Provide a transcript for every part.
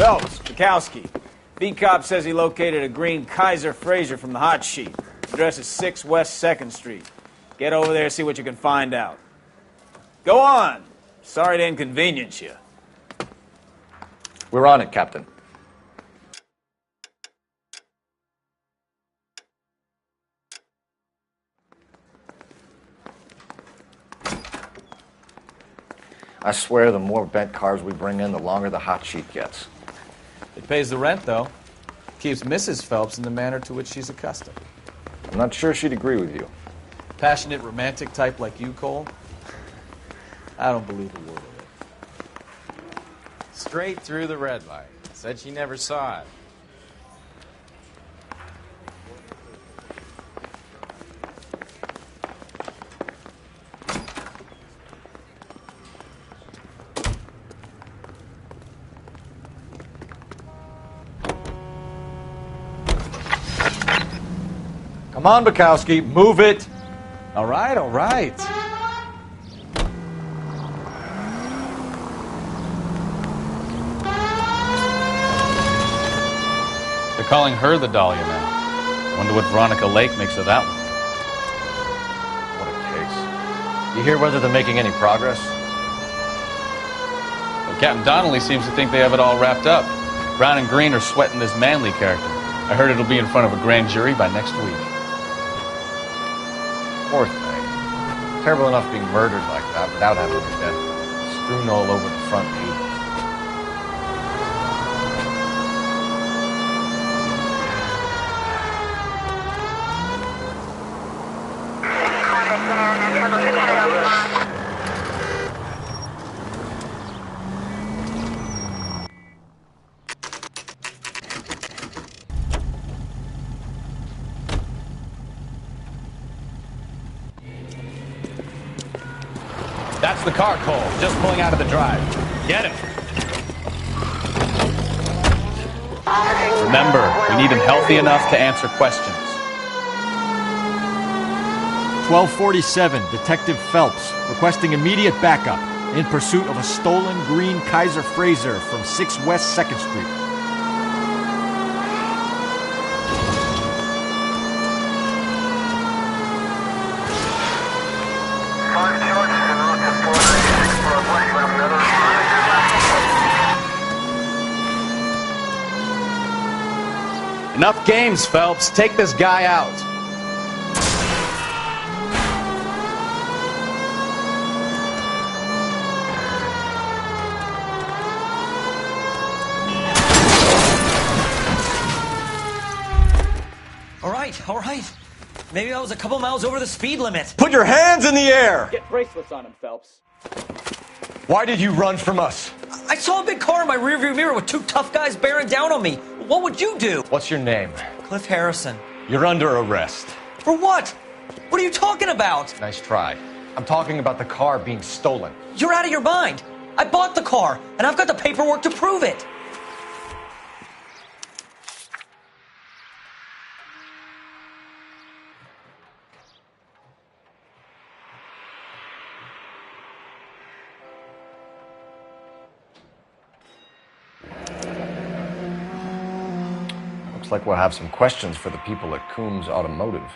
Phelps, Bukowski. V-Cop says he located a green Kaiser Fraser from the hot sheet. Address is 6 West 2nd Street. Get over there, see what you can find out. Go on. Sorry to inconvenience you. We're on it, Captain. I swear the more bent cars we bring in, the longer the hot sheet gets. It pays the rent, though. Keeps Mrs. Phelps in the manner to which she's accustomed. I'm not sure she'd agree with you. Passionate, romantic type like you, Cole? I don't believe a word of it. Straight through the red light. Said she never saw it. Come on, Bukowski, move it! All right, all right. They're calling her the Dahlia now. Wonder what Veronica Lake makes of that one. What a case. You hear whether they're making any progress? Well, Captain Donnelly seems to think they have it all wrapped up. Brown and Green are sweating this Manley character. I heard it'll be in front of a grand jury by next week. Poor thing. Terrible enough being murdered like that without having her dead strewn all over the front pages. That's the car, Cole. Just pulling out of the drive. Get him. Remember, we need him healthy enough to answer questions. 1247, Detective Phelps, requesting immediate backup in pursuit of a stolen green Kaiser Fraser from 6 West 2nd Street. Enough games, Phelps. Take this guy out. All right. Maybe I was a couple miles over the speed limit. Put your hands in the air! Get bracelets on him, Phelps. Why did you run from us? I saw a big car in my rearview mirror with 2 tough guys bearing down on me. What would you do? What's your name? Cliff Harrison. You're under arrest. For what? What are you talking about? Nice try. I'm talking about the car being stolen. You're out of your mind. I bought the car, and I've got the paperwork to prove it. Looks like we'll have some questions for the people at Coombs Automotive.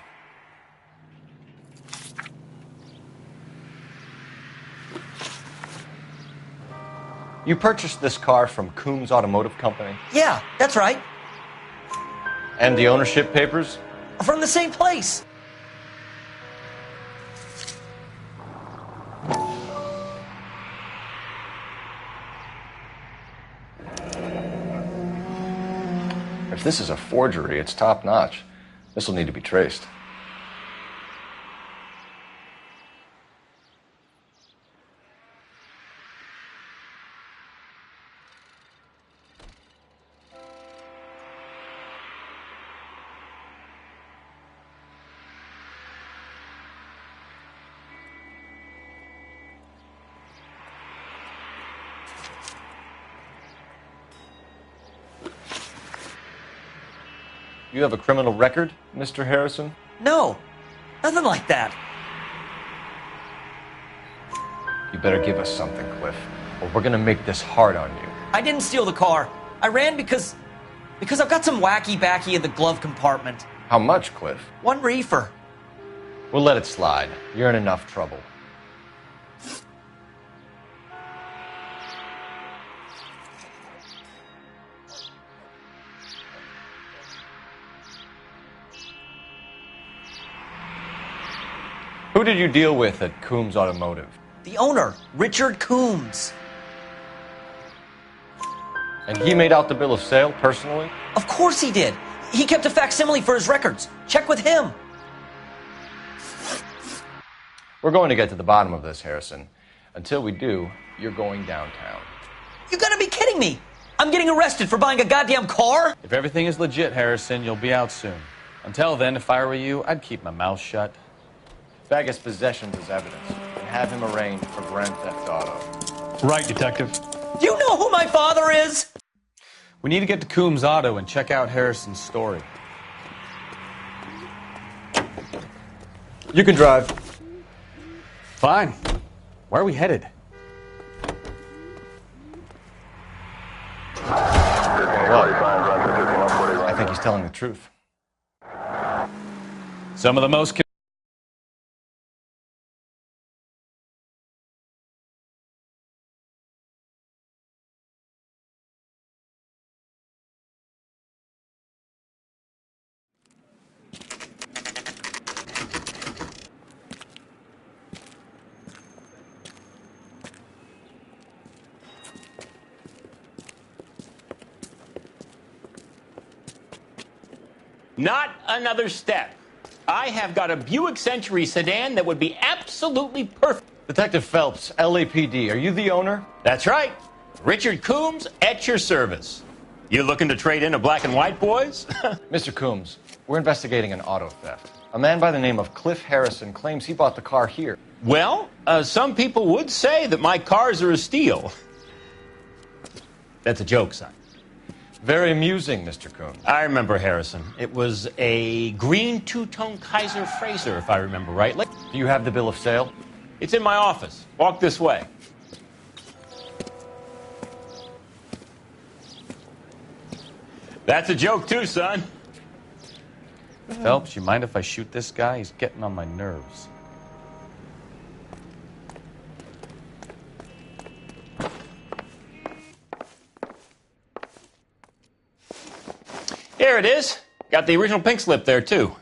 You purchased this car from Coombs Automotive Company? Yeah, that's right. And the ownership papers? From the same place. If this is a forgery, it's top-notch. This will need to be traced. You have a criminal record, Mr. Harrison? No, nothing like that. You better give us something, Cliff, or we're gonna make this hard on you. I didn't steal the car. I ran because I've got some wacky backy in the glove compartment. How much, Cliff? 1 reefer. We'll let it slide. You're in enough trouble. Who did you deal with at Coombs Automotive? The owner, Richard Coombs. And he made out the bill of sale personally? Of course he did. He kept a facsimile for his records. Check with him. We're going to get to the bottom of this, Harrison. Until we do, you're going downtown. You gotta be kidding me. I'm getting arrested for buying a goddamn car? If everything is legit, Harrison, you'll be out soon. Until then, if I were you, I'd keep my mouth shut. Bag his possessions as evidence and have him arraigned for grand theft auto. Right, Detective. Do you know who my father is? We need to get to Coombs Auto and check out Harrison's story. You can drive. Fine. Where are we headed? Well, I think he's telling the truth. Some of the most... Not another step. I have got a Buick Century sedan that would be absolutely perfect. Detective Phelps, LAPD, are you the owner? That's right. Richard Coombs at your service. You looking to trade in a black and white, boys? Mr. Coombs, we're investigating an auto theft. A man by the name of Cliff Harrison claims he bought the car here. Well, some people would say that my cars are a steal. That's a joke, son. Very amusing, Mr. Coombs. I remember Harrison. It was a green two-tone Kaiser Frazer, if I remember rightly. Do you have the bill of sale? It's in my office. Walk this way. That's a joke too, son. Phelps, you mind if I shoot this guy? He's getting on my nerves. Here it is. Got the original pink slip there, too.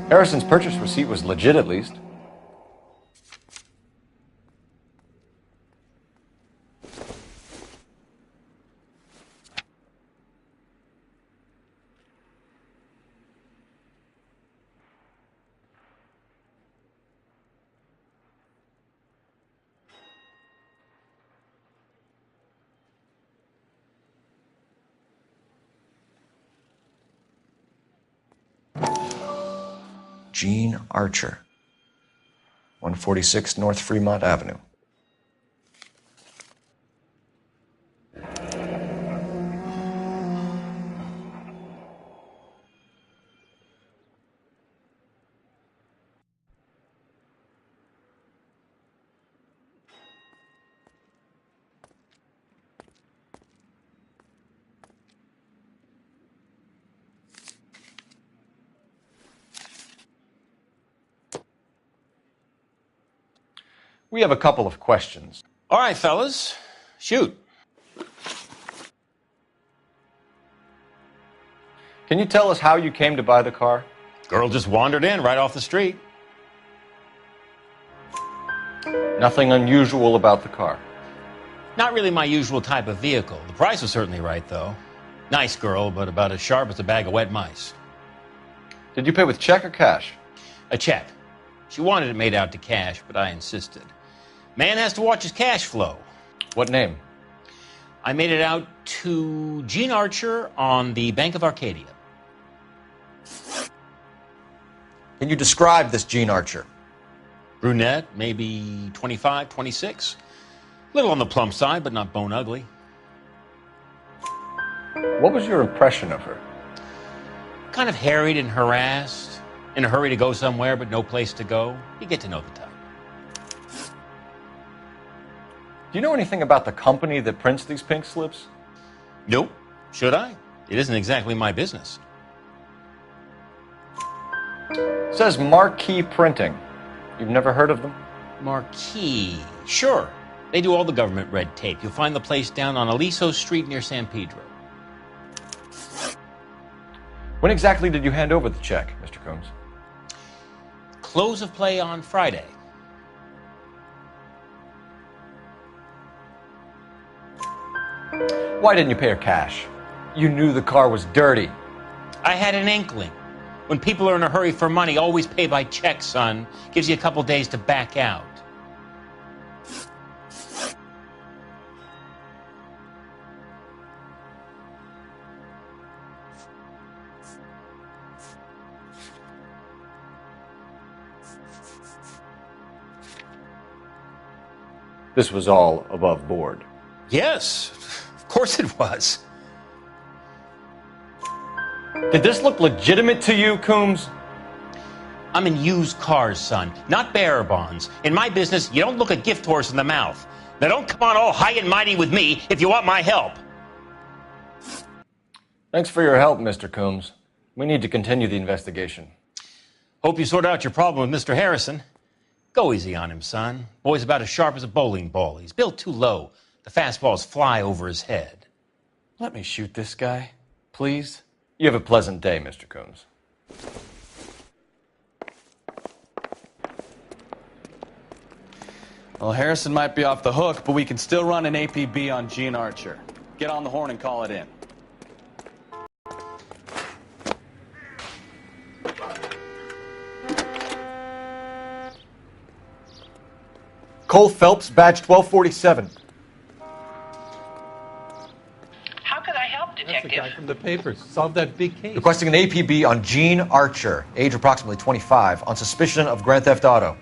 Harrison's purchase receipt was legit, at least. Gene Archer, 146 North Fremont Avenue. We have a couple of questions. All right, fellas. Shoot. Can you tell us how you came to buy the car? Girl just wandered in right off the street. Nothing unusual about the car. Not really my usual type of vehicle. The price was certainly right, though. Nice girl, but about as sharp as a bag of wet mice. Did you pay with check or cash? A check. She wanted it made out to cash, but I insisted. Man has to watch his cash flow. What name? I made it out to Gene Archer on the Bank of Arcadia. Can you describe this Gene Archer? Brunette, maybe 25, 26. Little on the plump side, but not bone ugly. What was your impression of her? Kind of harried and harassed, in a hurry to go somewhere but no place to go. You get to know the type. Do you know anything about the company that prints these pink slips? Nope. Should I? It isn't exactly my business. It says Marquee Printing. You've never heard of them? Marquee. Sure. They do all the government red tape. You'll find the place down on Aliso Street near San Pedro. When exactly did you hand over the check, Mr. Coombs? Close of play on Friday. Why didn't you pay her cash? You knew the car was dirty. I had an inkling. When people are in a hurry for money, always pay by check, son. Gives you a couple days to back out. This was all above board. Yes, of course it was. Did this look legitimate to you, Coombs? I'm in used cars, son, not bearer bonds. In my business, you don't look a gift horse in the mouth. Now don't come on all high and mighty with me if you want my help. Thanks for your help, Mr. Coombs. We need to continue the investigation. Hope you sort out your problem with Mr. Harrison. Go easy on him, son. Boy's about as sharp as a bowling ball. He's built too low. The fastballs fly over his head. Let me shoot this guy, please. You have a pleasant day, Mr. Coombs. Well, Harrison might be off the hook, but we can still run an APB on Gene Archer. Get on the horn and call it in. Cole Phelps, badge 1247. How could I help, Detective? That's the guy from the papers. Solve that big case. Requesting an APB on Gene Archer, age approximately 25, on suspicion of Grand Theft Auto.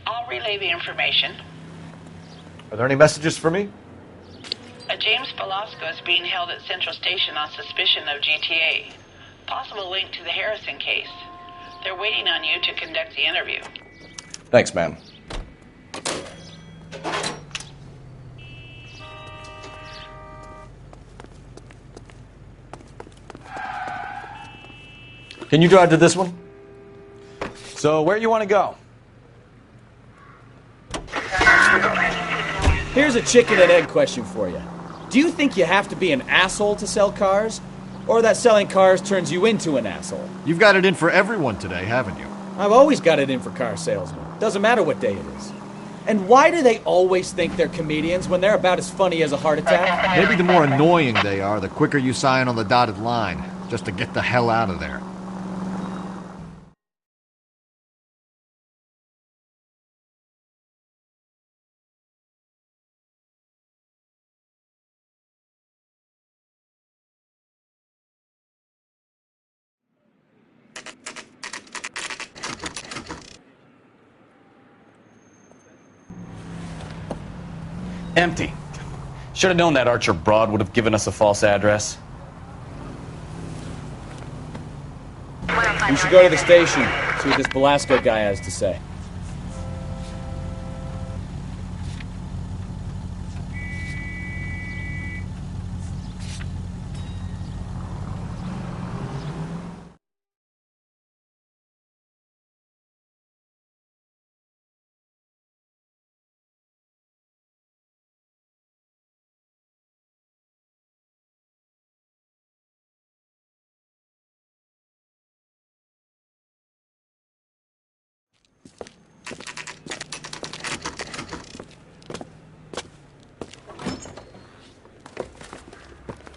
I'll relay the information. Are there any messages for me? A James Velasco is being held at Central Station on suspicion of GTA. Possible link to the Harrison case. They're waiting on you to conduct the interview. Thanks, ma'am. Can you drive to this one? So, where you want to go? Here's a chicken and egg question for you. Do you think you have to be an asshole to sell cars? Or that selling cars turns you into an asshole? You've got it in for everyone today, haven't you? I've always got it in for car salesmen. Doesn't matter what day it is. And why do they always think they're comedians when they're about as funny as a heart attack? Maybe the more annoying they are, the quicker you sign on the dotted line, just to get the hell out of there. Empty. Should have known that Archer broad would have given us a false address. You should go to the station, see what this Velasco guy has to say.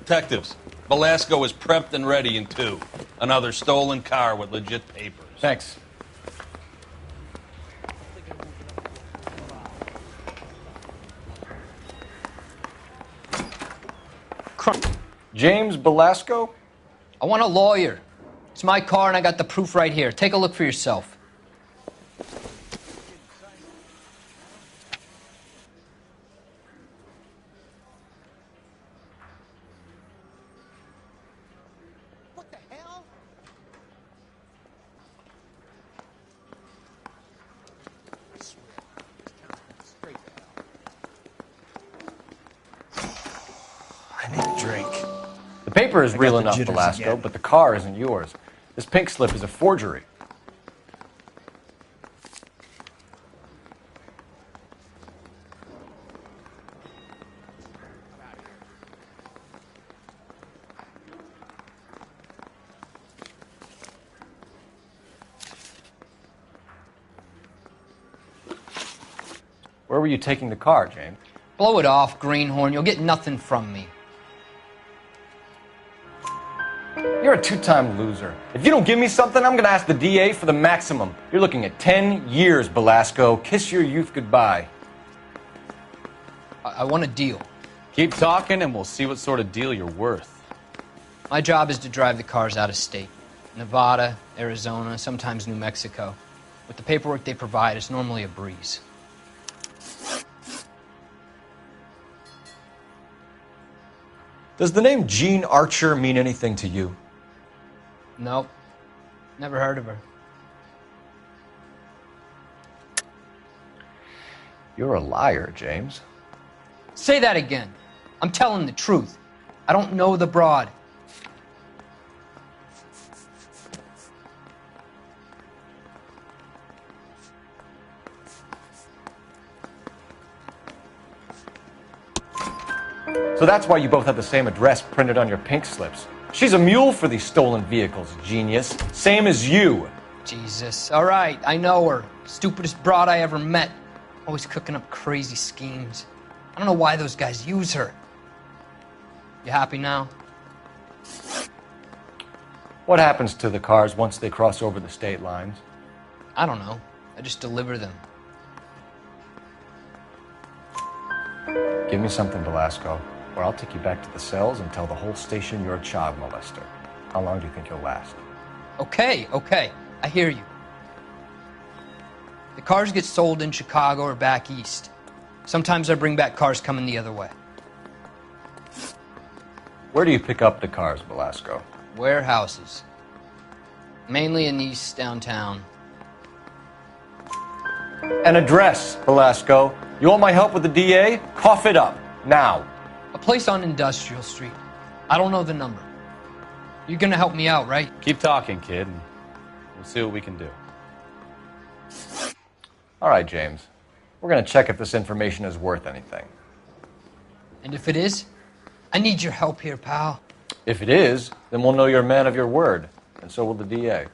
Detectives, Velasco is prepped and ready in 2. Another stolen car with legit papers. Thanks. James Velasco? I want a lawyer. It's my car and I got the proof right here. Take a look for yourself. paper is I real got the enough, jitters Velasco, again. but the car isn't yours. This pink slip is a forgery. Where were you taking the car, James? Blow it off, greenhorn. You'll get nothing from me. You're a two-time loser. If you don't give me something, I'm going to ask the DA for the maximum. You're looking at 10 years, Velasco. Kiss your youth goodbye. I want a deal. Keep talking and we'll see what sort of deal you're worth. My job is to drive the cars out of state. Nevada, Arizona, sometimes New Mexico. With the paperwork they provide, it's normally a breeze. Does the name Jean Archer mean anything to you? Nope. Never heard of her. You're a liar, James. Say that again. I'm telling the truth. I don't know the broad. So that's why you both have the same address printed on your pink slips. She's a mule for these stolen vehicles, genius. Same as you. Jesus. All right, I know her. Stupidest broad I ever met. Always cooking up crazy schemes. I don't know why those guys use her. You happy now? What happens to the cars once they cross over the state lines? I don't know. I just deliver them. Give me something, Velasco, or I'll take you back to the cells and tell the whole station you're a child molester. How long do you think you'll last? Okay. I hear you. The cars get sold in Chicago or back east. Sometimes I bring back cars coming the other way. Where do you pick up the cars, Velasco? Warehouses. Mainly in East downtown. An address, Velasco. You want my help with the DA? Cough it up, now. A place on Industrial Street. I don't know the number. You're gonna help me out, right? Keep talking, kid, and we'll see what we can do. All right, James. We're going to check if this information is worth anything. And if it is, I need your help here, pal. If it is, then we'll know you're a man of your word, and so will the DA.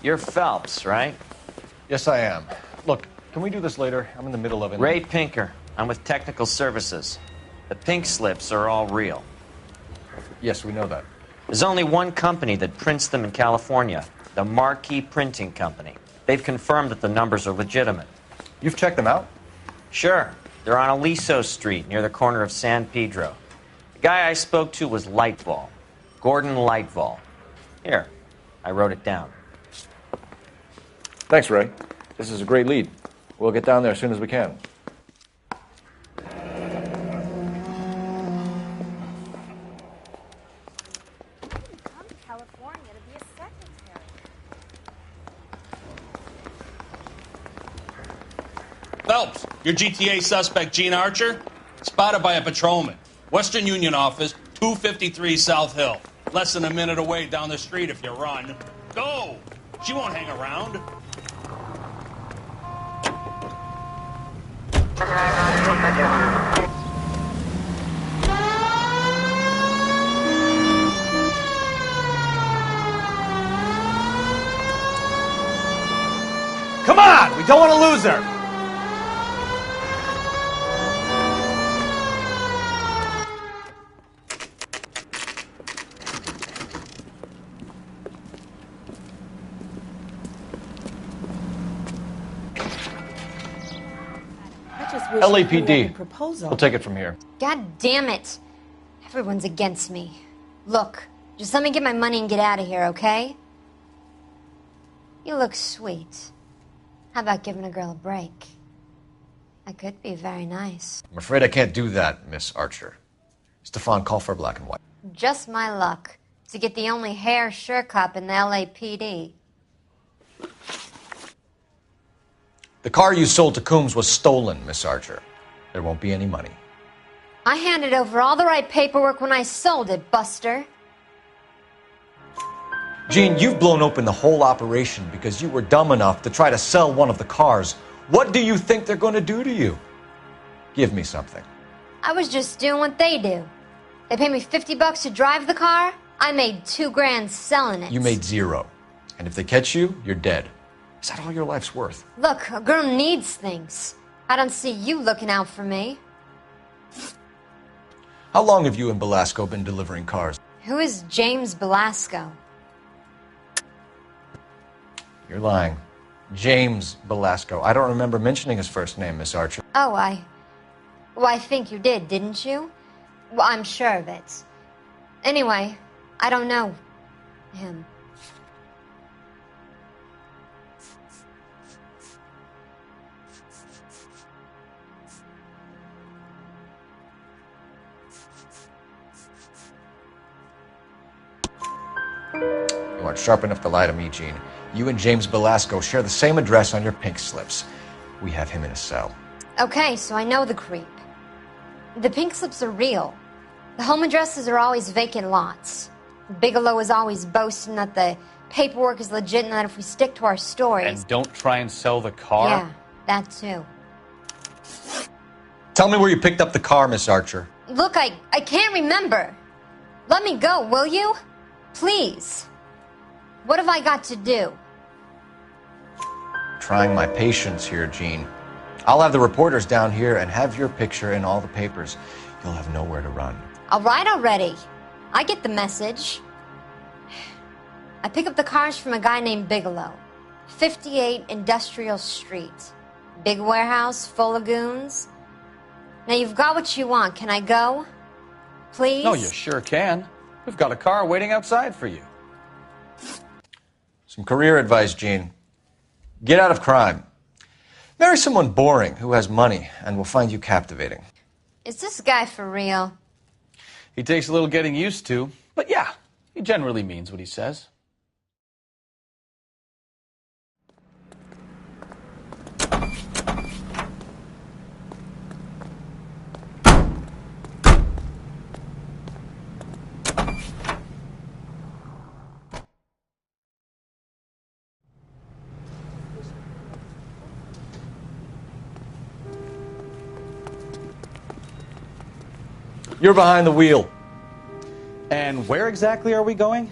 You're Phelps, right? Yes, I am. Look, can we do this later? I'm in the middle of it. Ray Pinker. I'm with Technical Services. The pink slips are all real. Yes, we know that. There's only one company that prints them in California, the Marquee Printing Company. They've confirmed that the numbers are legitimate. You've checked them out? Sure. They're on Aliso Street, near the corner of San Pedro. The guy I spoke to was Lightball. Gordon Lightball. Here, I wrote it down. Thanks, Ray. This is a great lead. We'll get down there as soon as we can. Phelps, your GTA suspect, Gene Archer, spotted by a patrolman. Western Union office, 253 South Hill. Less than a minute away down the street if you run. Go! She won't hang around. Come on! We don't want to lose her! LAPD. We'll take it from here. God damn it. Everyone's against me. Look, just let me get my money and get out of here, okay? You look sweet. How about giving a girl a break? I could be very nice. I'm afraid I can't do that, Miss Archer. Stefan, call for black and white. Just my luck to get the only hair sure cop in the LAPD. The car you sold to Coombs was stolen, Miss Archer. There won't be any money. I handed over all the right paperwork when I sold it, Buster. Gene, you've blown open the whole operation because you were dumb enough to try to sell one of the cars. What do you think they're going to do to you? Give me something. I was just doing what they do. They paid me $50 to drive the car. I made $2 grand selling it. You made $0. And if they catch you, you're dead. Is that all your life's worth? Look, a girl needs things. I don't see you looking out for me. How long have you and Belasco been delivering cars? Who is James Belasco? You're lying. James Belasco. I don't remember mentioning his first name, Miss Archer. Oh, Well, I think you did, didn't you? Well, I'm sure of it. Anyway, I don't know him. You aren't sharp enough to lie to me, Gene. You and James Belasco share the same address on your pink slips. We have him in a cell. Okay, so I know the creep. The pink slips are real. The home addresses are always vacant lots. Bigelow is always boasting that the paperwork is legit and that if we stick to our stories... And don't try and sell the car? Yeah, that too. Tell me where you picked up the car, Miss Archer. Look, I can't remember. Let me go, will you? Please. What have I got to do? Trying my patience here, Gene. I'll have the reporters down here and have your picture in all the papers. You'll have nowhere to run. All right already. I get the message. I pick up the cars from a guy named Bigelow. 58 Industrial Street. Big warehouse, full of goons. Now you've got what you want. Can I go? Please? No, you sure can. We've got a car waiting outside for you. Some career advice, Gene. Get out of crime. Marry someone boring who has money and will find you captivating. Is this guy for real? He takes a little getting used to, but yeah, he generally means what he says. You're behind the wheel. And where exactly are we going?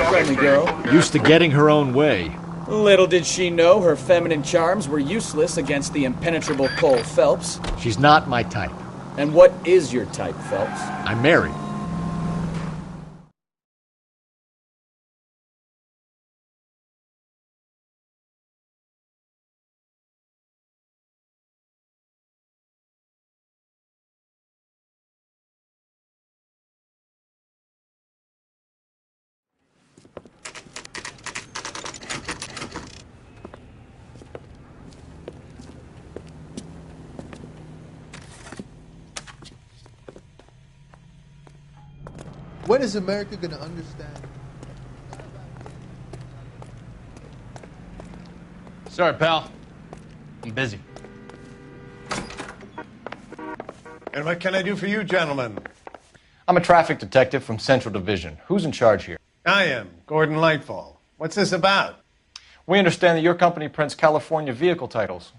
Friendly girl. Used to getting her own way. Little did she know her feminine charms were useless against the impenetrable Cole Phelps. She's not my type. And what is your type, Phelps? I'm married. When is America going to understand? Sorry, pal. I'm busy. And what can I do for you, gentlemen? I'm a traffic detective from Central Division. Who's in charge here? I am, Gordon Lightfall. What's this about? We understand that your company prints California vehicle titles.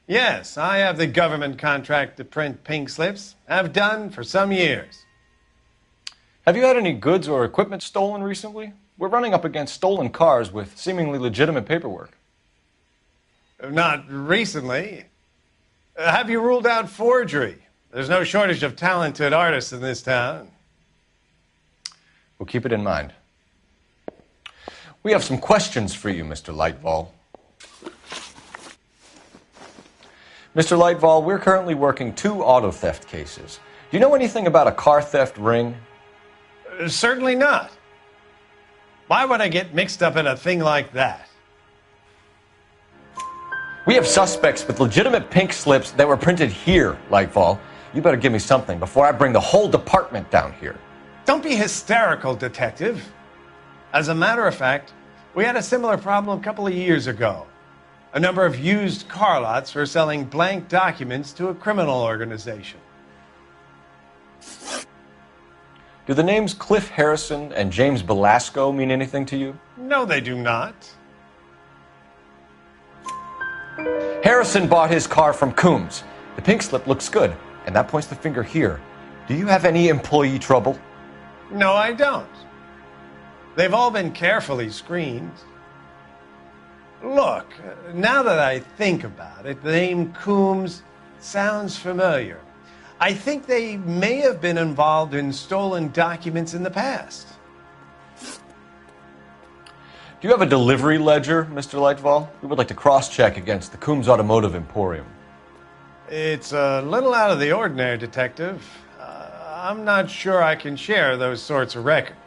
Yes, I have the government contract to print pink slips. I've done for some years. Have you had any goods or equipment stolen recently? We're running up against stolen cars with seemingly legitimate paperwork. Not recently. Have you ruled out forgery? There's no shortage of talented artists in this town. We'll keep it in mind. We have some questions for you, Mr. Lightfall. Mr. Lightfall, we're currently working 2 auto theft cases. Do you know anything about a car theft ring? Certainly not. Why would I get mixed up in a thing like that? We have suspects with legitimate pink slips that were printed here, Lightfall. You better give me something before I bring the whole department down here. Don't be hysterical, detective. As a matter of fact, We had a similar problem a couple of years ago. A number of used car lots were selling blank documents to a criminal organization. Do the names Cliff Harrison and James Belasco mean anything to you? No, they do not. Harrison bought his car from Coombs. The pink slip looks good, and that points the finger here. Do you have any employee trouble? No, I don't. They've all been carefully screened. Look, now that I think about it, the name Coombs sounds familiar. I think they may have been involved in stolen documents in the past. Do you have a delivery ledger, Mr. Lightval? We would like to cross-check against the Coombs Automotive Emporium. It's a little out of the ordinary, Detective. I'm not sure I can share those sorts of records.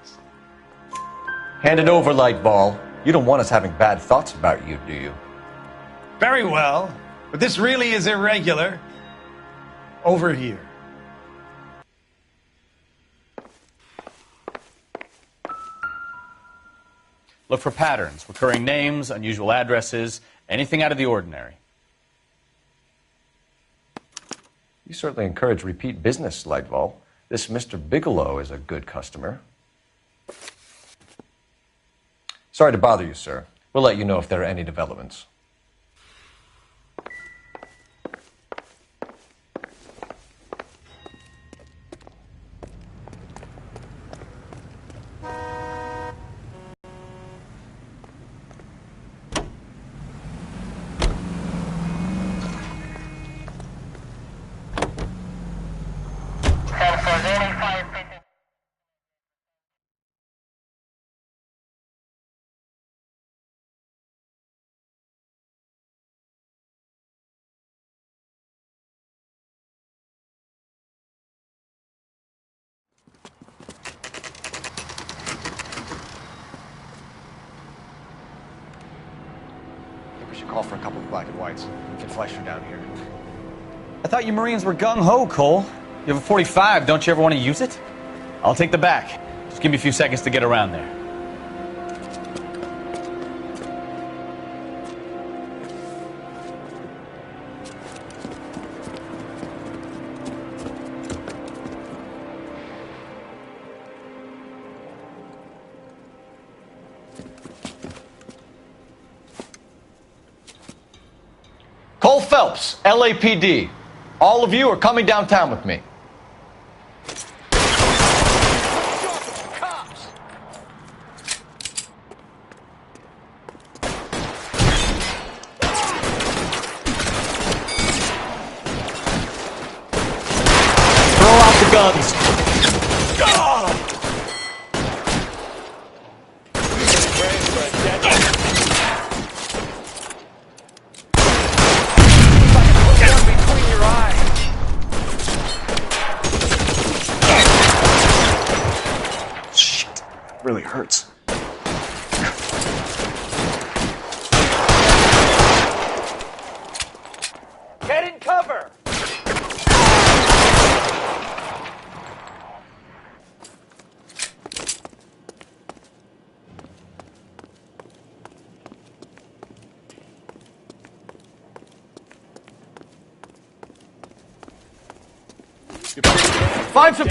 Hand it over, Lightball. You don't want us having bad thoughts about you, do you? Very well, but this really is irregular. Over here. Look for patterns, recurring names, unusual addresses, anything out of the ordinary. You certainly encourage repeat business, Lightval. This Mr. Bigelow is a good customer. Sorry to bother you, sir. We'll let you know if there are any developments. Call for a couple of black and whites. Get Fleischer down here. I thought you Marines were gung-ho, Cole. You have a 45, don't you ever want to use it? I'll take the back. Just give me a few seconds to get around there. Cole Phelps, LAPD. All of you are coming downtown with me. Throw out the guns. Really hurts. Get in cover! Find some...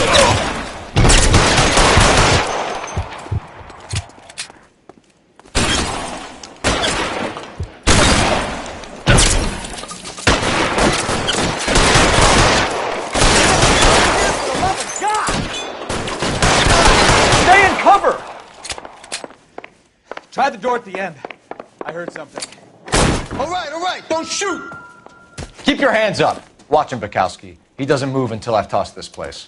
Try the door at the end. I heard something. All right, don't shoot! Keep your hands up. Watch him, Bukowski. He doesn't move until I've tossed this place.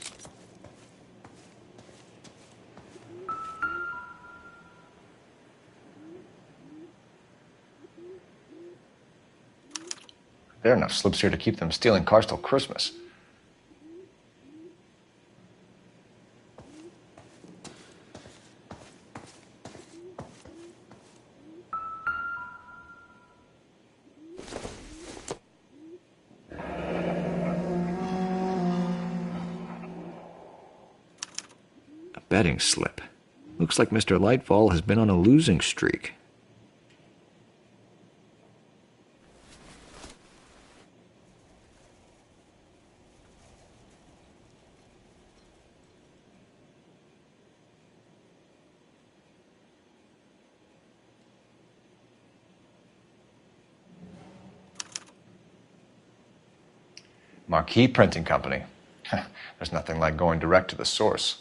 There are enough slips here to keep them stealing cars till Christmas. Betting slip. Looks like Mr. Lightfall has been on a losing streak. Marquee Printing Company. There's nothing like going direct to the source.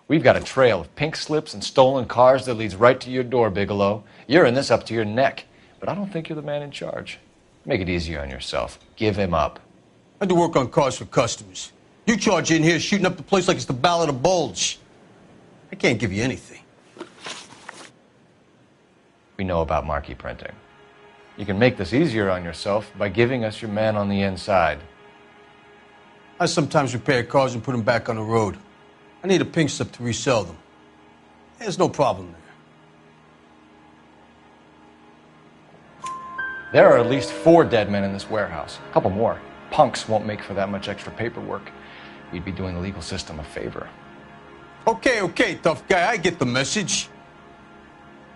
We've got a trail of pink slips and stolen cars that leads right to your door, Bigelow. You're in this up to your neck, but I don't think you're the man in charge. Make it easier on yourself. Give him up. I do work on cars for customers. You charge in here shooting up the place like it's the Ballad of Bulge. I can't give you anything. We know about Marquee Printing. You can make this easier on yourself by giving us your man on the inside. I sometimes repair cars and put them back on the road. I need a pink slip to resell them. There's no problem there. There are at least 4 dead men in this warehouse. A couple more. Punks won't make for that much extra paperwork. We'd be doing the legal system a favor. Okay, tough guy. I get the message.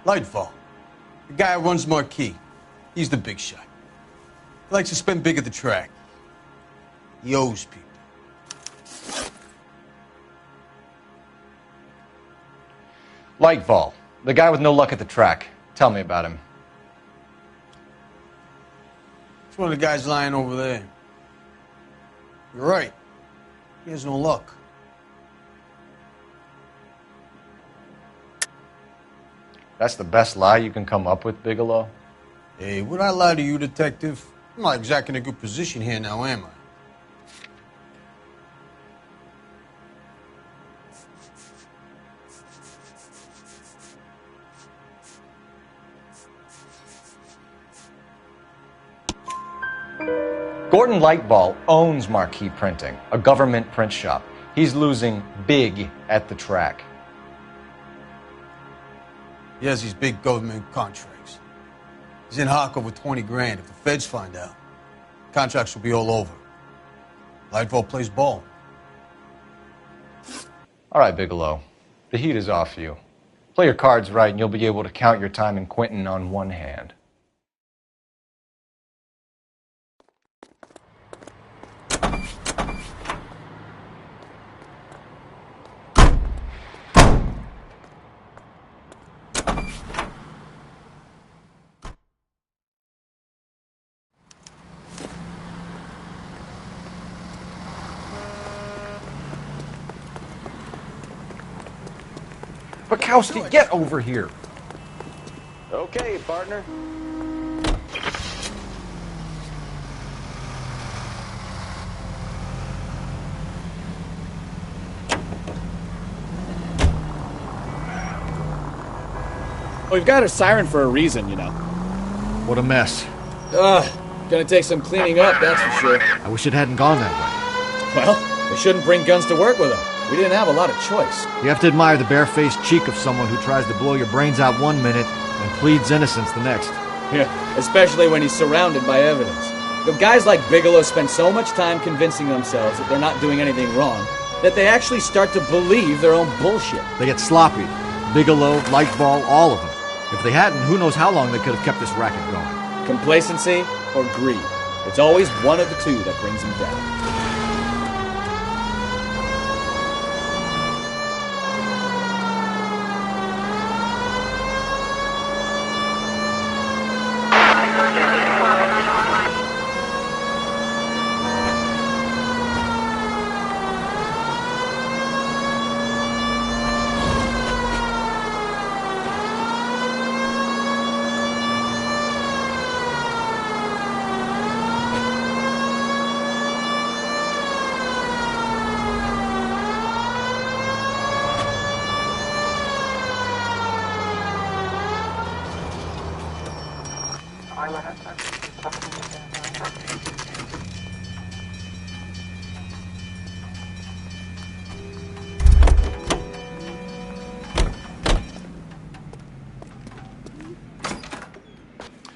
Lightfall, the guy who runs Marquee. He's the big shot. He likes to spend big at the track. He owes people. Lightfall, the guy with no luck at the track. Tell me about him. It's one of the guys lying over there. You're right. He has no luck. That's the best lie you can come up with, Bigelow? Hey, would I lie to you, detective? I'm not exactly in a good position here now, am I? Gordon Lightball owns Marquee Printing, a government print shop. He's losing big at the track. He has these big government contracts. He's in hock over 20 grand. If the feds find out, contracts will be all over. Lightfall plays ball. All right, Bigelow. The heat is off you. Play your cards right and you'll be able to count your time in Quentin on one hand. Bukowski, get over here. Okay, partner. We've got a siren for a reason, you know. What a mess. Gonna take some cleaning up, that's for sure. I wish it hadn't gone that way. Well, they shouldn't bring guns to work with them. We didn't have a lot of choice. You have to admire the barefaced cheek of someone who tries to blow your brains out one minute and pleads innocence the next. Yeah, especially when he's surrounded by evidence. You know, guys like Bigelow spend so much time convincing themselves that they're not doing anything wrong that they actually start to believe their own bullshit. They get sloppy. Bigelow, Lightball, all of them. If they hadn't, who knows how long they could have kept this racket going. Complacency or greed. It's always one of the two that brings them down.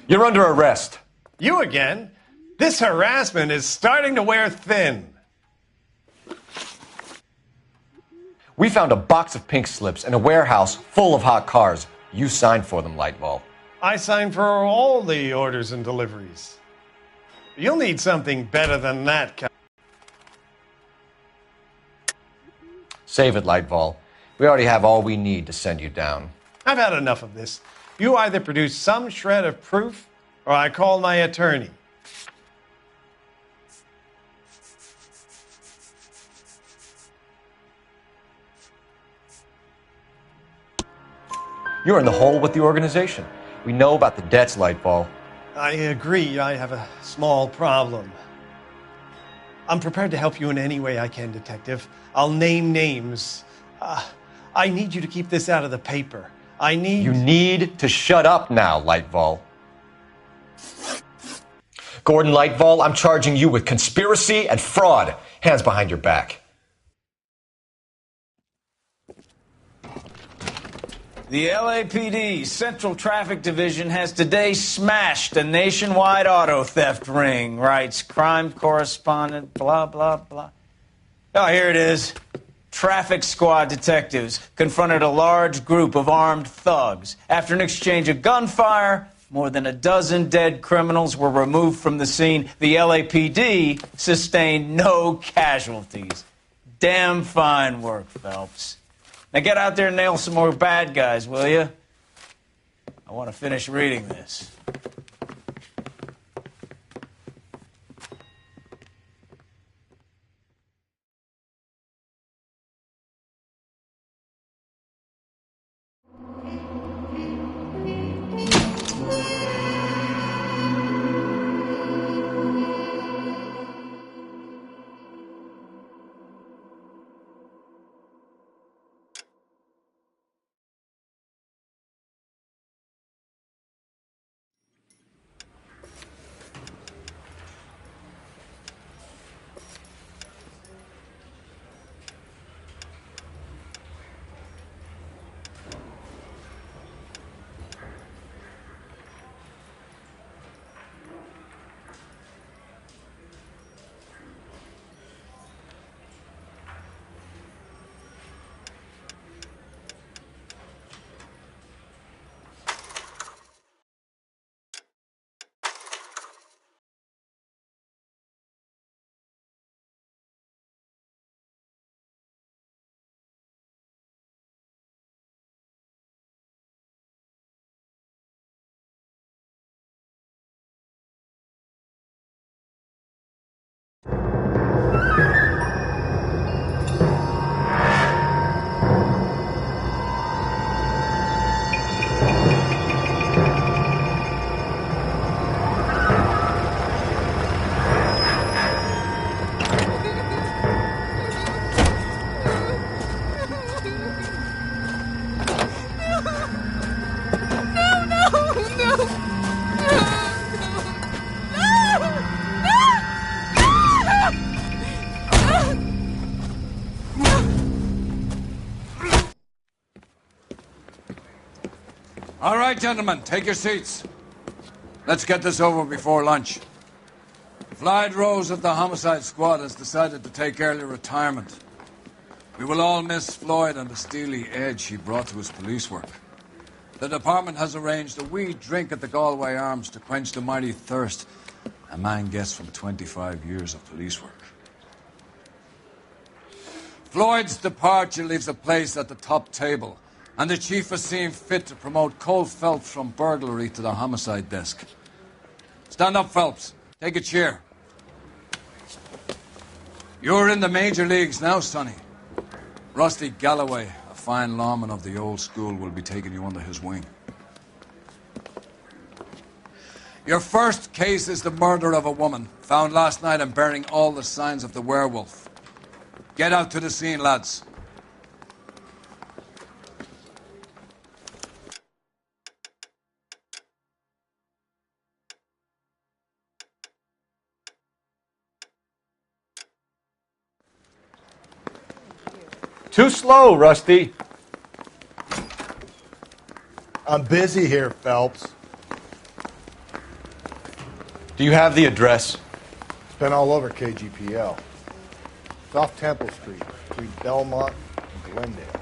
You're under arrest. You again? This harassment is starting to wear thin. We found a box of pink slips in a warehouse full of hot cars. You signed for them, Lightball. I signed for all the orders and deliveries. You'll need something better than that. Save it, Lightball. We already have all we need to send you down. I've had enough of this. You either produce some shred of proof, or I call my attorney. You're in the hole with the organization. We know about the debts, Lightfall. I agree. I have a small problem. I'm prepared to help you in any way I can, Detective. I'll name names. I need you to keep this out of the paper. You need to shut up now, Lightfall. Gordon Lightfall, I'm charging you with conspiracy and fraud. Hands behind your back. The LAPD Central Traffic Division has today smashed a nationwide auto theft ring, writes crime correspondent, blah, blah, blah. Oh, here it is. Traffic squad detectives confronted a large group of armed thugs. After an exchange of gunfire, more than a dozen dead criminals were removed from the scene. The LAPD sustained no casualties. Damn fine work, Phelps. Now get out there and nail some more bad guys, will you? I want to finish reading this. All right, gentlemen, take your seats. Let's get this over before lunch. Floyd Rose of the Homicide Squad has decided to take early retirement. We will all miss Floyd and the steely edge he brought to his police work. The department has arranged a wee drink at the Galway Arms to quench the mighty thirst a man gets from 25 years of police work. Floyd's departure leaves a place at the top table, and the chief has seen fit to promote Cole Phelps from burglary to the homicide desk. Stand up, Phelps. Take a chair. You're in the major leagues now, Sonny. Rusty Galloway, a fine lawman of the old school, will be taking you under his wing. Your first case is the murder of a woman, found last night and bearing all the signs of the werewolf. Get out to the scene, lads. Too slow, Rusty. I'm busy here, Phelps. Do you have the address? It's been all over KGPL. It's off Temple Street, between Belmont and Glendale.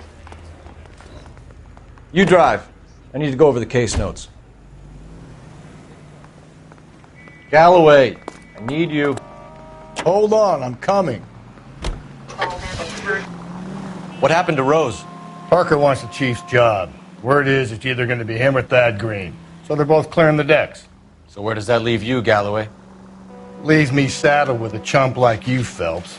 You drive. I need to go over the case notes. Galloway, I need you. Hold on, I'm coming. What happened to Rose? Parker wants the chief's job. Word is it's either going to be him or Thad Green. So they're both clearing the decks. So where does that leave you, Galloway? Leaves me saddled with a chump like you, Phelps.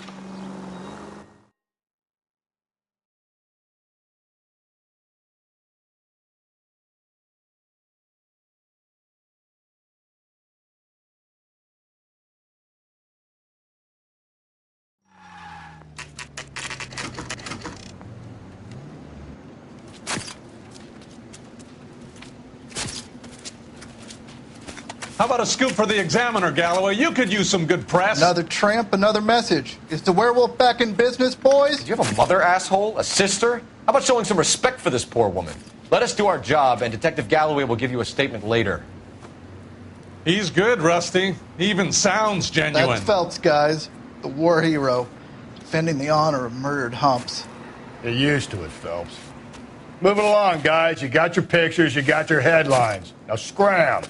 How about a scoop for the Examiner, Galloway? You could use some good press. Another tramp, another message. Is the werewolf back in business, boys? Do you have a mother, asshole? A sister? How about showing some respect for this poor woman? Let us do our job, and Detective Galloway will give you a statement later. He's good, Rusty. He even sounds genuine. That's Phelps, guys. The war hero. Defending the honor of murdered humps. You're used to it, Phelps. Move it along, guys. You got your pictures, you got your headlines. Now scram.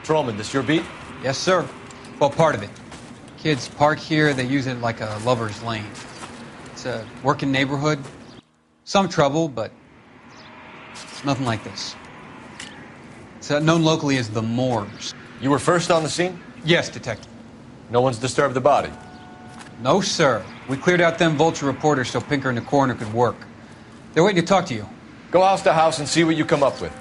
Patrolman, this your beat? Yes, sir. Well, part of it. Kids park here, they use it like a lover's lane. It's a working neighborhood. Some trouble, but nothing like this. It's known locally as the Moors. You were first on the scene? Yes, Detective. No one's disturbed the body? No, sir. We cleared out them vulture reporters so Pinker and the coroner could work. They're waiting to talk to you. Go house to house and see what you come up with.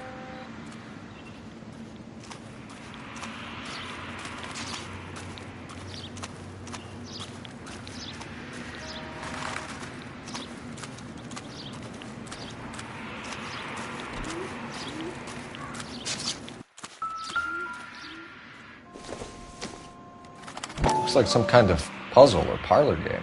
Looks like some kind of puzzle or parlor game.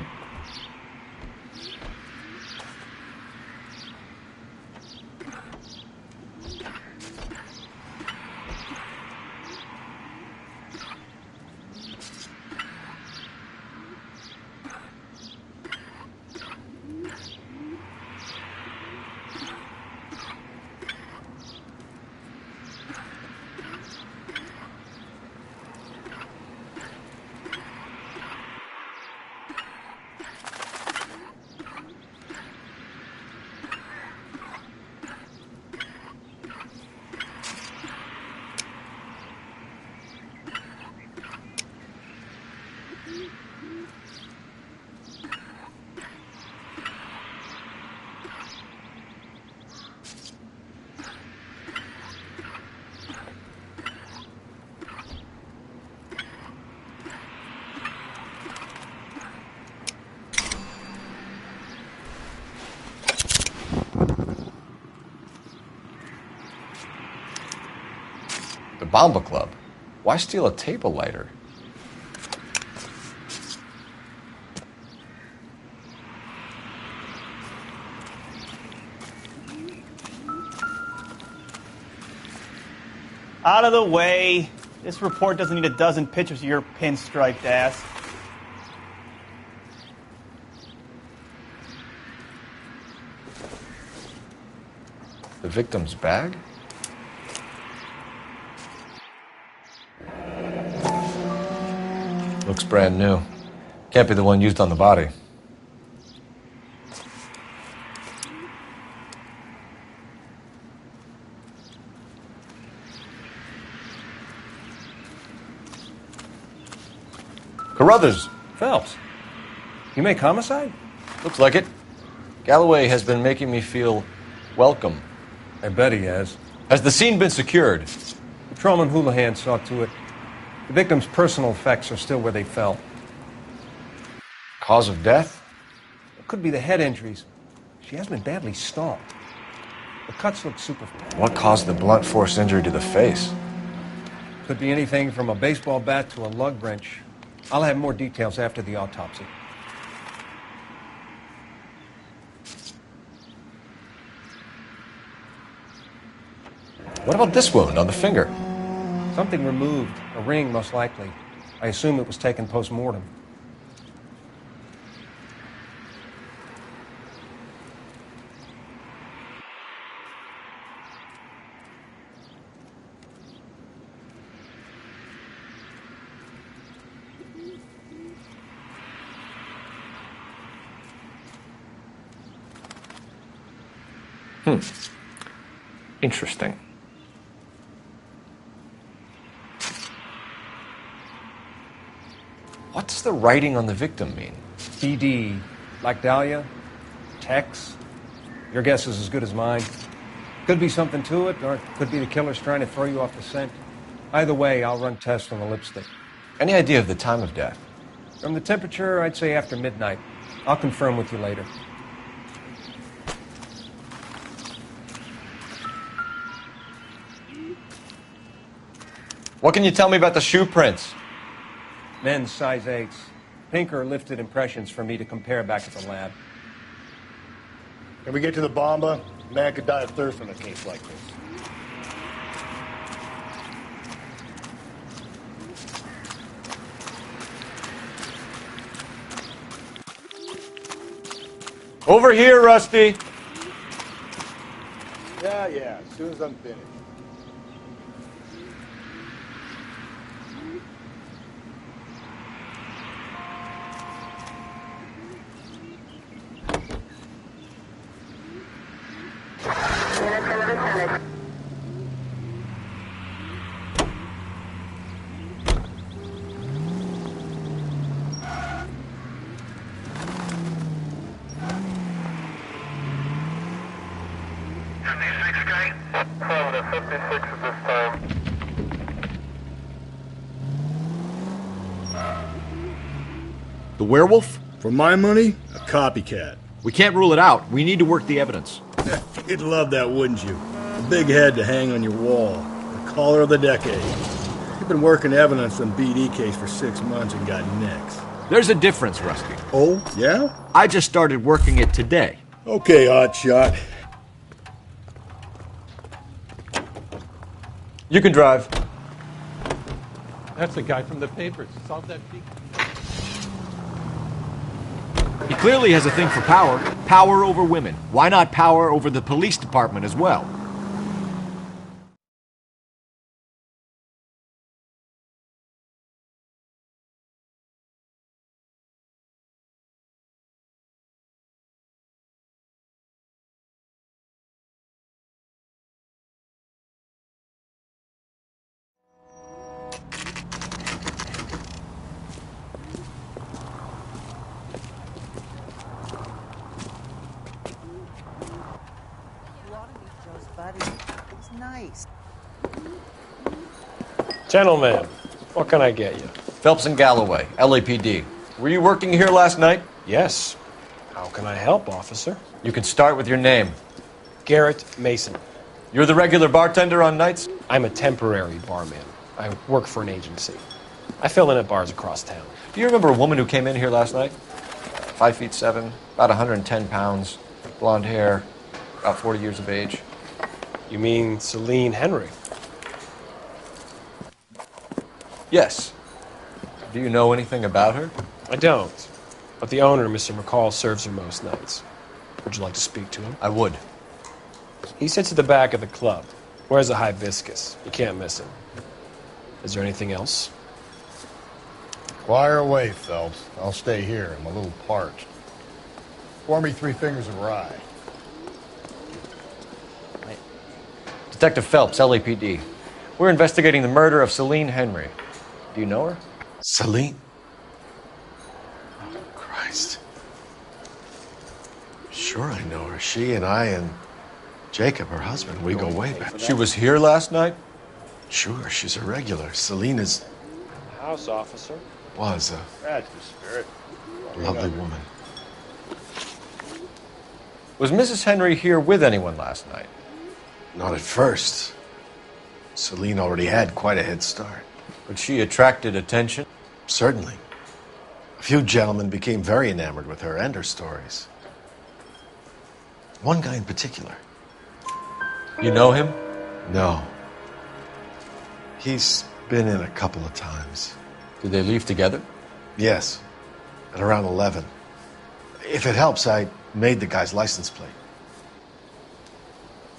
The Bomba Club? Why steal a table lighter? Out of the way. This report doesn't need a dozen pictures of your pinstriped ass. The victim's bag? Looks brand new. Can't be the one used on the body. Carruthers! Phelps, you make homicide? Looks like it. Galloway has been making me feel welcome. I bet he has. Has the scene been secured? Patrolman Houlihan saw to it. The victim's personal effects are still where they fell. Cause of death? It could be the head injuries. She has been badly stalked. The cuts look superficial. What caused the blunt force injury to the face? Could be anything from a baseball bat to a lug wrench. I'll have more details after the autopsy. What about this wound on the finger? Something removed. A ring, most likely. I assume it was taken post-mortem. Interesting. What does the writing on the victim mean? DD, like Dahlia. texts. Your guess is as good as mine. Could be something to it, or it could be the killers trying to throw you off the scent. Either way, I'll run tests on the lipstick. Any idea of the time of death? From the temperature, I'd say after midnight. I'll confirm with you later. What can you tell me about the shoe prints? Men's size 8s. Pinker lifted impressions for me to compare back at the lab. Can we get to the bomba? Man could die of thirst in a case like this. Over here, Rusty. Yeah, as soon as I'm finished. The werewolf? For my money, a copycat. We can't rule it out. We need to work the evidence. You'd love that, wouldn't you? A big head to hang on your wall. The caller of the decade. You've been working evidence on BD case for 6 months and got nicks. There's a difference, Rusty. Oh, yeah? I just started working it today. Okay, hotshot. You can drive. That's the guy from the papers. Solve that big... He clearly has a thing for power. Power over women. Why not power over the police department as well? Nice. Gentlemen, what can I get you? Phelps and Galloway, LAPD. Were you working here last night? Yes. How can I help, officer? You can start with your name. Garrett Mason. You're the regular bartender on nights? I'm a temporary barman. I work for an agency. I fill in at bars across town. Do you remember a woman who came in here last night? 5'7", about 110 pounds, blonde hair, about 40 years of age. You mean Celine Henry? Yes. Do you know anything about her? I don't. But the owner, Mr. McCall, serves her most nights. Would you like to speak to him? I would. He sits at the back of the club. Wears a hibiscus. You can't miss him. Is there anything else? Fire away, Phelps. I'll stay here. I'm a little parched. Pour me 3 fingers of rye. Detective Phelps, LAPD. We're investigating the murder of Celine Henry. Do you know her? Celine? Oh, Christ. Sure I know her. She and I and Jacob, her husband, we go way back. She was here last night? Sure, she's a regular. Celine is... House officer. Was a That's the spirit. lovely woman. Was Mrs. Henry here with anyone last night? Not at first. Celine already had quite a head start. But she attracted attention? Certainly. A few gentlemen became very enamored with her and her stories. One guy in particular. You know him? No. He's been in a couple of times. Did they leave together? Yes. At around 11. If it helps, I made the guy's license plate.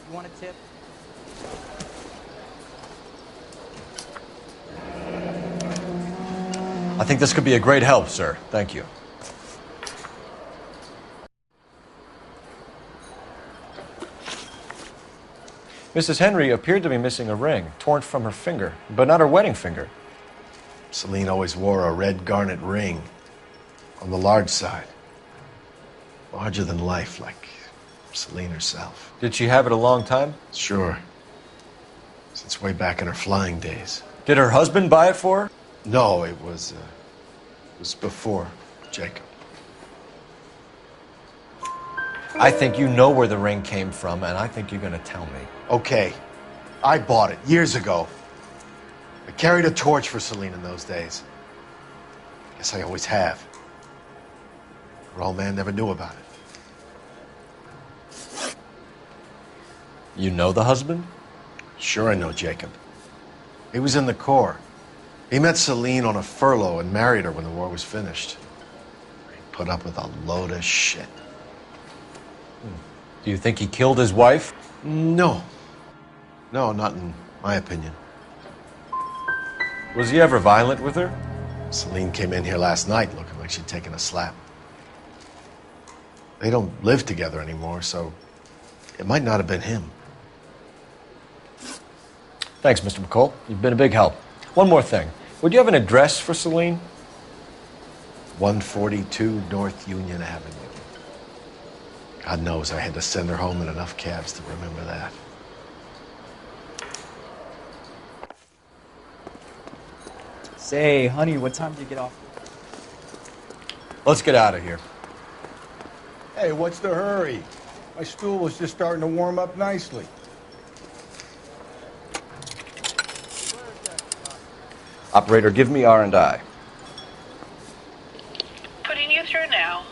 You want a tip? I think this could be a great help, sir. Thank you. Mrs. Henry appeared to be missing a ring, torn from her finger, but not her wedding finger. Celine always wore a red garnet ring on the large side. Larger than life, like Celine herself. Did she have it a long time? Sure. Since way back in her flying days. Did her husband buy it for her? No, it was before Jacob. I think you know where the ring came from, and I think you're going to tell me. Okay, I bought it years ago. I carried a torch for Celine in those days. Guess I always have. Her old man never knew about it. You know the husband? Sure I know Jacob. He was in the Corps. He met Celine on a furlough and married her when the war was finished. He put up with a load of shit. Do you think he killed his wife? No. No, not in my opinion. Was he ever violent with her? Celine came in here last night looking like she'd taken a slap. They don't live together anymore, so it might not have been him. Thanks, Mr. McCall. You've been a big help. One more thing. Would you have an address for Celine? 142 North Union Avenue. God knows I had to send her home in enough cabs to remember that. Say, honey, what time do you get off? Let's get out of here. Hey, what's the hurry? My stool was just starting to warm up nicely. Operator, give me R&I. Putting you through now.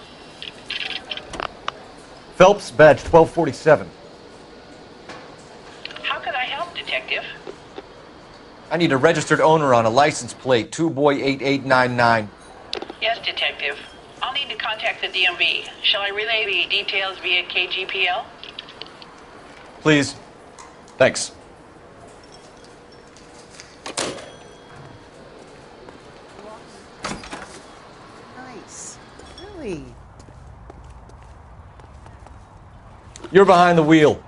Phelps, badge 1247. How can I help, Detective? I need a registered owner on a license plate, 2boy8899. Yes, Detective. I'll need to contact the DMV. Shall I relay the details via KGPL? Please. Thanks. Nice. Really? You're behind the wheel.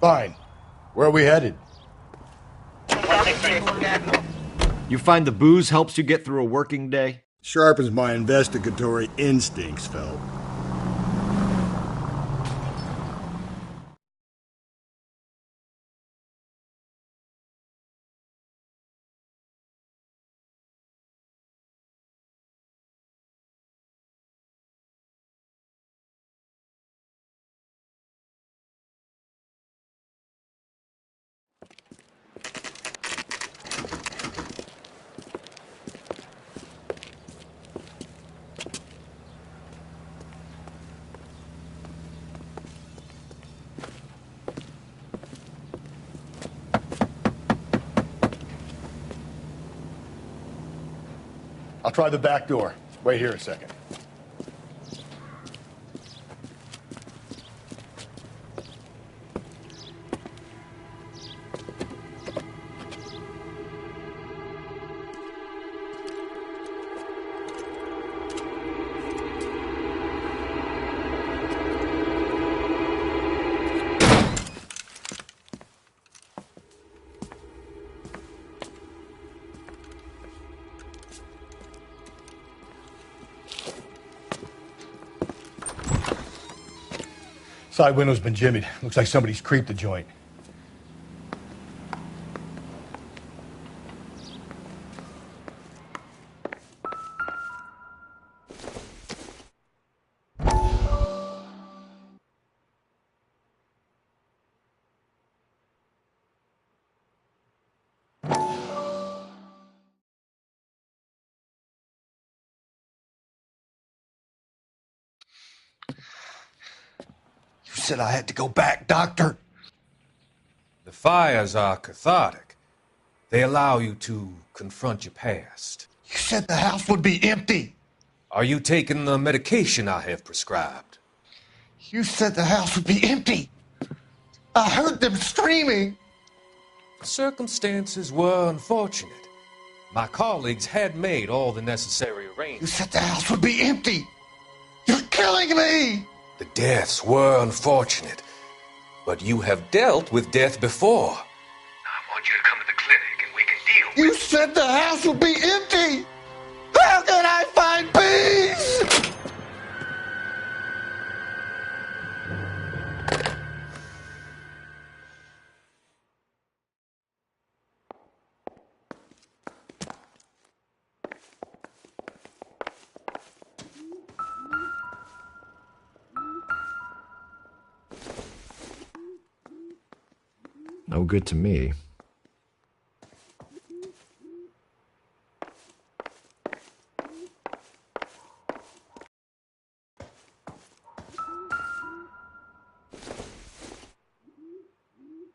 Fine. Where are we headed? You find the booze helps you get through a working day? Sharpens my investigatory instincts, Phelps. I'll try the back door. Wait here a second. Side window's been jimmied. Looks like somebody's creeped the joint. You said I had to go back, Doctor. The fires are cathartic. They allow you to confront your past. You said the house would be empty. Are you taking the medication I have prescribed? You said the house would be empty. I heard them screaming. Circumstances were unfortunate. My colleagues had made all the necessary arrangements. You said the house would be empty. You're killing me. The deaths were unfortunate, but you have dealt with death before. I want you to come to the clinic and we can deal. You said the house would be empty. How can I find peace? No good to me.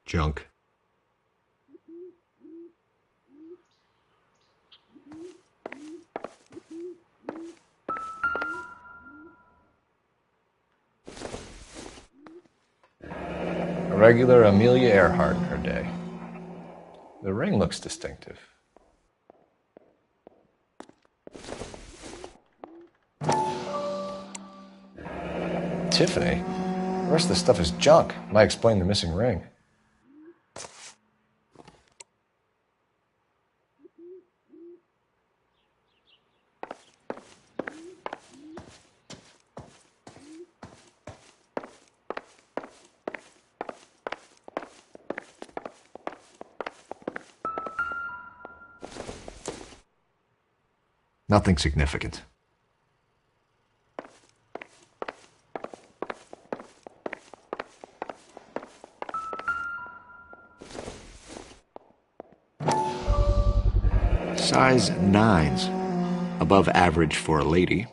Junk. A regular Amelia Earhart in her day. The ring looks distinctive. Tiffany? The rest of the stuff is junk. Might explain the missing ring. Nothing significant. Size 9s. Above average for a lady.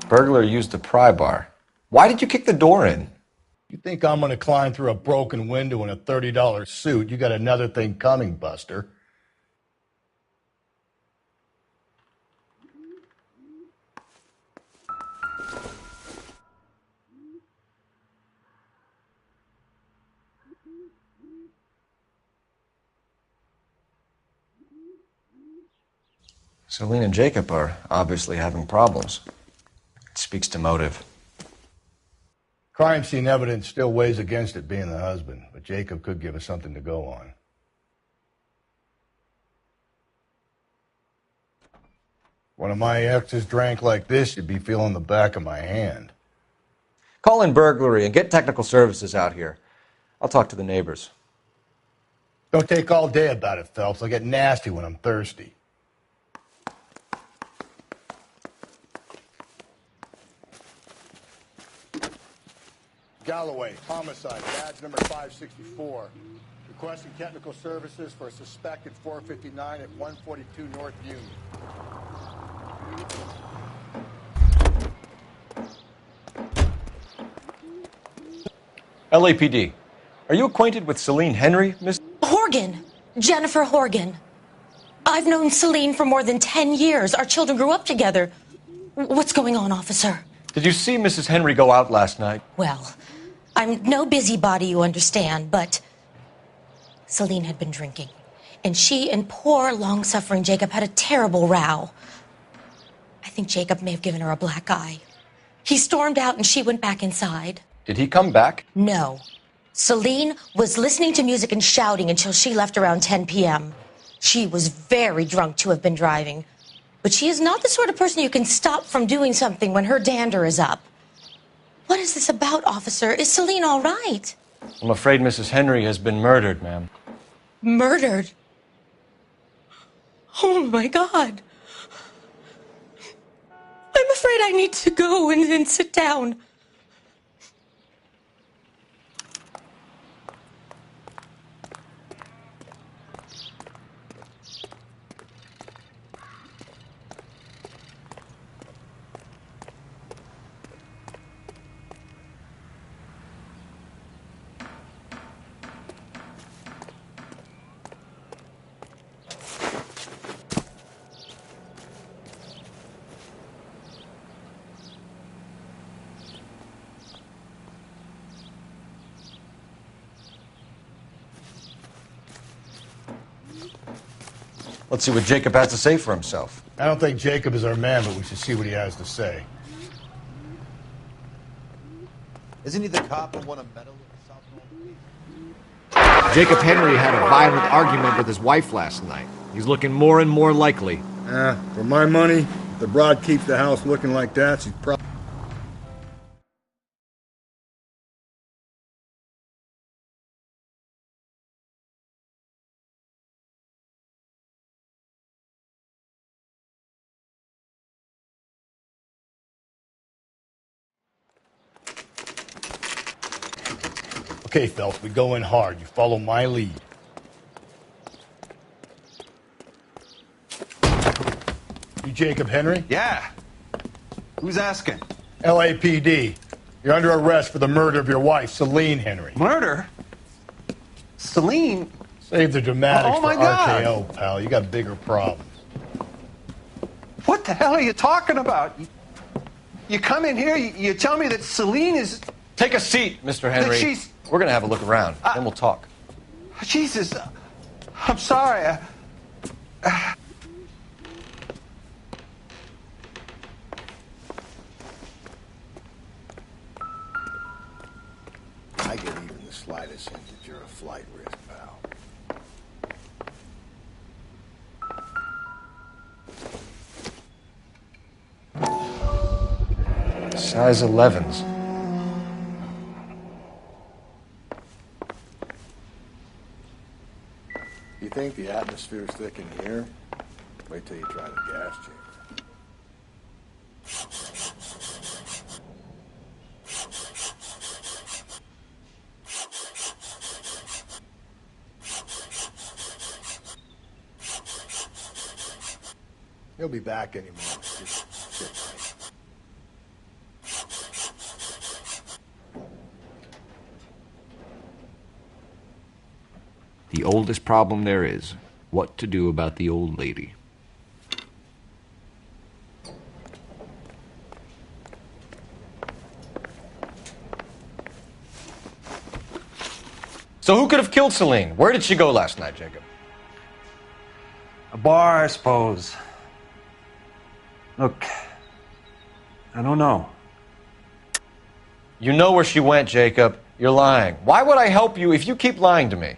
Burglar used a pry bar. Why did you kick the door in? You think I'm going to climb through a broken window in a $30 suit? You got another thing coming, Buster. Celine and Jacob are obviously having problems. It speaks to motive. Crime scene evidence still weighs against it being the husband, but Jacob could give us something to go on. One of my exes drank like this, you'd be feeling the back of my hand. Call in burglary and get technical services out here. I'll talk to the neighbors. Don't take all day about it, Phelps. I'll get nasty when I'm thirsty. Galloway, homicide, badge number 564. Requesting technical services for a suspected 459 at 142 North Union. LAPD. Are you acquainted with Celine Henry, Miss? Horgan. Jennifer Horgan. I've known Celine for more than 10 years. Our children grew up together. What's going on, officer? Did you see Mrs. Henry go out last night? Well, I'm no busybody, you understand, but Celine had been drinking. And she and poor, long-suffering Jacob had a terrible row. I think Jacob may have given her a black eye. He stormed out and she went back inside. Did he come back? No. Celine was listening to music and shouting until she left around 10 p.m. She was very drunk to have been driving. But she is not the sort of person you can stop from doing something when her dander is up. What is this about, officer? Is Celine all right? I'm afraid Mrs. Henry has been murdered, ma'am. Murdered? Oh, my God. I'm afraid I need to go and sit down. Let's see what Jacob has to say for himself. I don't think Jacob is our man, but we should see what he has to say. Isn't he the cop who won a medal at the South North? Jacob Henry had a violent argument with his wife last night. He's looking more and more likely. For my money, if the broad keeps the house looking like that, she's probably... Okay, Phelps, we go in hard. You follow my lead. You Jacob Henry? Yeah. Who's asking? LAPD. You're under arrest for the murder of your wife, Celine Henry. Murder? Celine? Save the dramatics Oh, my for God. RKO, pal. You got bigger problems. What the hell are you talking about? You come in here, you tell me that Celine is... Take a seat, Mr. Henry. That she's... We're going to have a look around, then we'll talk. Jesus, I'm sorry. I get even the slightest hint that you're a flight risk, pal. Size 11s. You think the atmosphere's thick in here? Wait till you try the gas chamber. He'll be back any minute. Just sit tight. The oldest problem there is, what to do about the old lady. So who could have killed Celine? Where did she go last night, Jacob? A bar, I suppose. Look, I don't know. You know where she went, Jacob. You're lying. Why would I help you if you keep lying to me?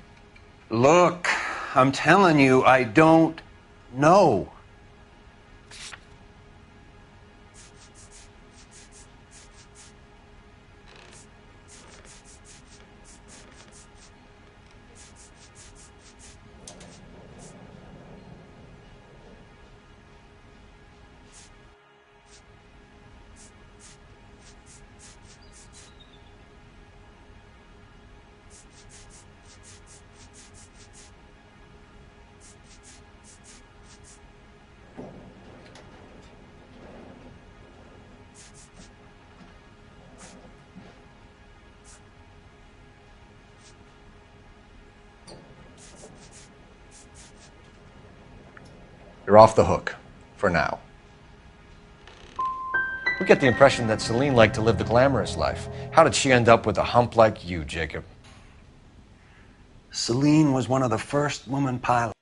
Look, I'm telling you, I don't know. You're off the hook, for now. We get the impression that Celine liked to live the glamorous life. How did she end up with a hump like you, Jacob? Celine was one of the first woman pilots.